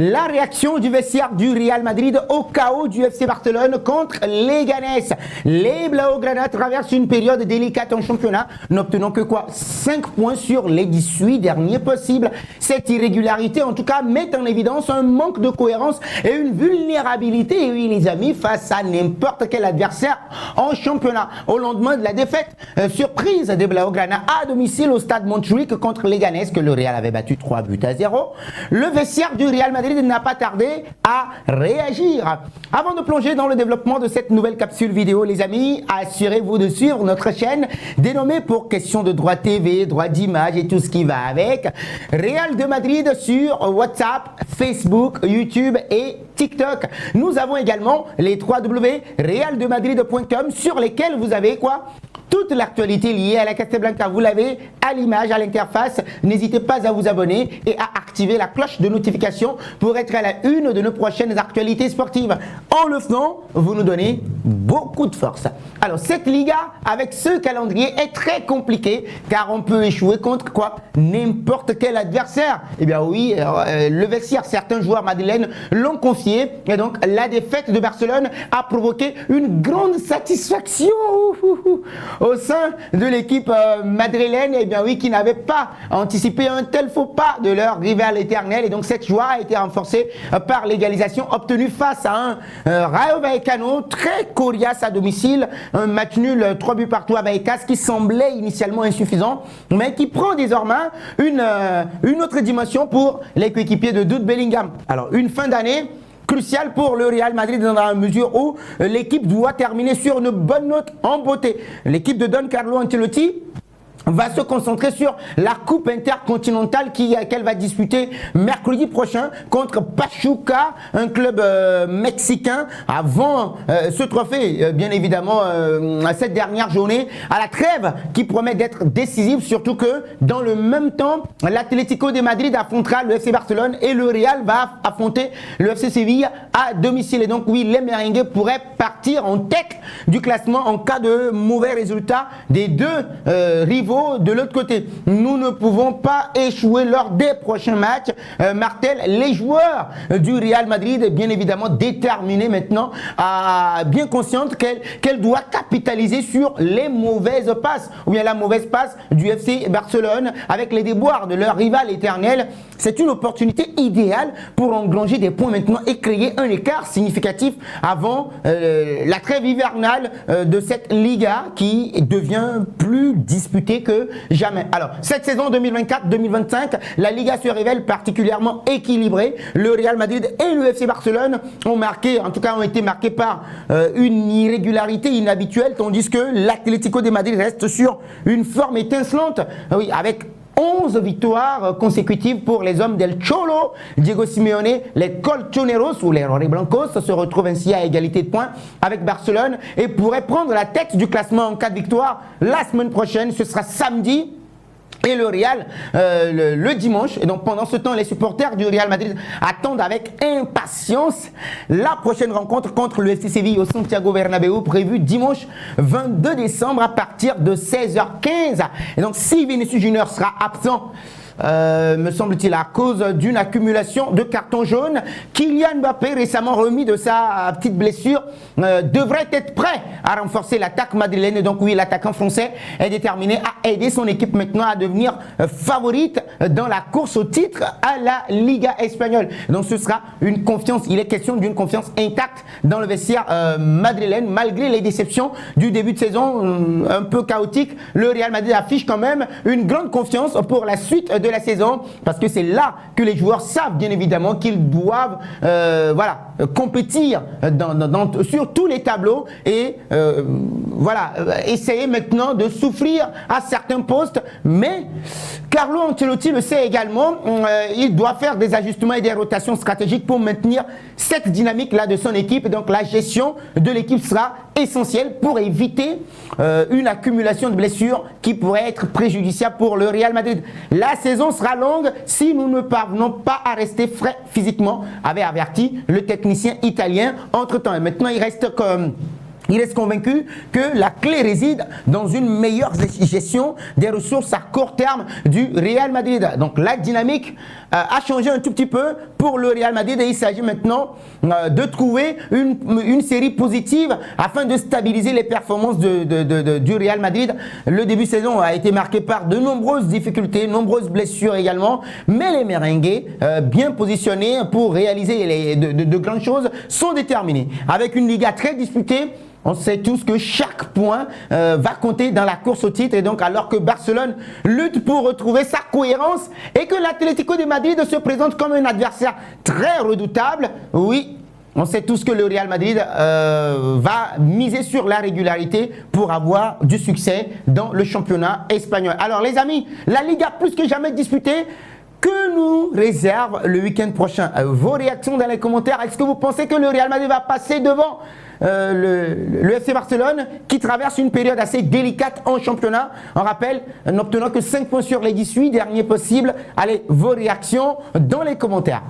La réaction du vestiaire du Real Madrid au chaos du FC Barcelone contre les Ganes. Les Blaugrana traversent une période délicate en championnat, n'obtenant que 5 points sur les 18 derniers possibles. Cette irrégularité, en tout cas, met en évidence un manque de cohérence et une vulnérabilité, et oui les amis, face à n'importe quel adversaire en championnat. Au lendemain de la défaite surprise des Blaugrana à domicile au stade Montjuic contre les Ganes, que le Real avait battu 3-0, le vestiaire du Real Madrid n'a pas tardé à réagir. Avant de plonger dans le développement de cette nouvelle capsule vidéo, les amis, assurez-vous de suivre notre chaîne dénommée pour question de droit TV, droit d'image et tout ce qui va avec, Real de Madrid sur WhatsApp, Facebook, YouTube et TikTok. Nous avons également les www.realdemadrid.com sur lesquels vous avez toute l'actualité liée à la Casablanca. Vous l'avez à l'image, à l'interface. N'hésitez pas à vous abonner et à activer la cloche de notification pour être à la une de nos prochaines actualités sportives. En le faisant, vous nous donnez beaucoup de force. Alors, cette Liga, avec ce calendrier, est très compliquée car on peut échouer contre n'importe quel adversaire. Eh bien oui, le vestiaire, certains joueurs madrilènes l'ont confié et donc la défaite de Barcelone a provoqué une grande satisfaction au sein de l'équipe madrilène, eh bien oui, qui n'avait pas anticipé un tel faux pas de leur rival éternel. Et donc cette joie a été renforcée par l'égalisation obtenue face à un Rayo Vallecano très coriace à domicile. Un match nul 3-3 à Vallecas qui semblait initialement insuffisant, mais qui prend désormais une autre dimension pour les coéquipiers de Jude Bellingham. Alors une fin d'année crucial pour le Real Madrid dans la mesure où l'équipe doit terminer sur une bonne note en beauté. L'équipe de Don Carlo Ancelotti va se concentrer sur la coupe intercontinentale qu'elle va disputer mercredi prochain contre Pachuca, un club mexicain, avant ce trophée, bien évidemment, cette dernière journée, à la trêve qui promet d'être décisive, surtout que dans le même temps, l'Atlético de Madrid affrontera le FC Barcelone et le Real va affronter le FC Séville à domicile. Et donc oui, les merengues pourraient partir en tête du classement en cas de mauvais résultats des deux rivaux de l'autre côté. Nous ne pouvons pas échouer lors des prochains matchs. Martel, les joueurs du Real Madrid, bien évidemment déterminés maintenant, bien consciente qu'elle doit capitaliser sur les mauvaises passes, ou bien la mauvaise passe du FC Barcelone avec les déboires de leur rival éternel. C'est une opportunité idéale pour engranger des points maintenant et créer un écart significatif avant la trêve hivernale de cette Liga qui devient plus disputée que jamais. Alors, cette saison 2024-2025, la Liga se révèle particulièrement équilibrée. Le Real Madrid et le FC Barcelone ont été marqués par une irrégularité inhabituelle, tandis que l'Atlético de Madrid reste sur une forme étincelante, oui, avec 11 victoires consécutives pour les hommes del Cholo. Diego Simeone, les Colchoneros ou les Rojiblancos se retrouvent ainsi à égalité de points avec Barcelone et pourraient prendre la tête du classement en cas de victoire la semaine prochaine. Ce sera samedi. Et le Real le dimanche. Et donc pendant ce temps, les supporters du Real Madrid attendent avec impatience la prochaine rencontre contre le FC Séville au Santiago Bernabéu, prévue dimanche 22 décembre à partir de 16h15. Et donc si Vinicius Junior sera absent, me semble-t-il, à cause d'une accumulation de cartons jaunes, Kylian Mbappé, récemment remis de sa petite blessure, devrait être prêt à renforcer l'attaque madrilène. Et donc oui, l'attaquant français est déterminé à aider son équipe maintenant à devenir favorite dans la course au titre à la Liga espagnole. Donc ce sera une confiance, il est question d'une confiance intacte dans le vestiaire madrilène, malgré les déceptions du début de saison un peu chaotique. Le Real Madrid affiche quand même une grande confiance pour la suite de la saison, parce que c'est là que les joueurs savent bien évidemment qu'ils doivent compétir sur tous les tableaux et essayer maintenant de souffrir à certains postes. Mais Carlo Ancelotti le sait également, il doit faire des ajustements et des rotations stratégiques pour maintenir cette dynamique là de son équipe. Donc la gestion de l'équipe sera essentielle pour éviter une accumulation de blessures qui pourrait être préjudiciable pour le Real Madrid. La saison sera longue si nous ne parvenons pas à rester frais physiquement, avait averti le technicien italien entre-temps. Et maintenant, il reste comme Il est convaincu que la clé réside dans une meilleure gestion des ressources à court terme du Real Madrid. Donc la dynamique a changé un tout petit peu pour le Real Madrid et il s'agit maintenant de trouver une série positive afin de stabiliser les performances du Real Madrid. Le début de saison a été marqué par de nombreuses difficultés, nombreuses blessures également, mais les merengues, bien positionnés pour réaliser de grandes choses, sont déterminés. Avec une Liga très disputée, on sait tous que chaque point va compter dans la course au titre et donc alors que Barcelone lutte pour retrouver sa cohérence et que l'Atlético de Madrid se présente comme un adversaire très redoutable, oui, on sait tous que le Real Madrid va miser sur la régularité pour avoir du succès dans le championnat espagnol. Alors les amis, la Liga plus que jamais disputée. Que nous réserve le week-end prochain? Vos réactions dans les commentaires. Est-ce que vous pensez que le Real Madrid va passer devant le FC Barcelone qui traverse une période assez délicate en championnat? On rappelle, n'obtenant que 5 points sur les 18 derniers possibles. Allez, vos réactions dans les commentaires.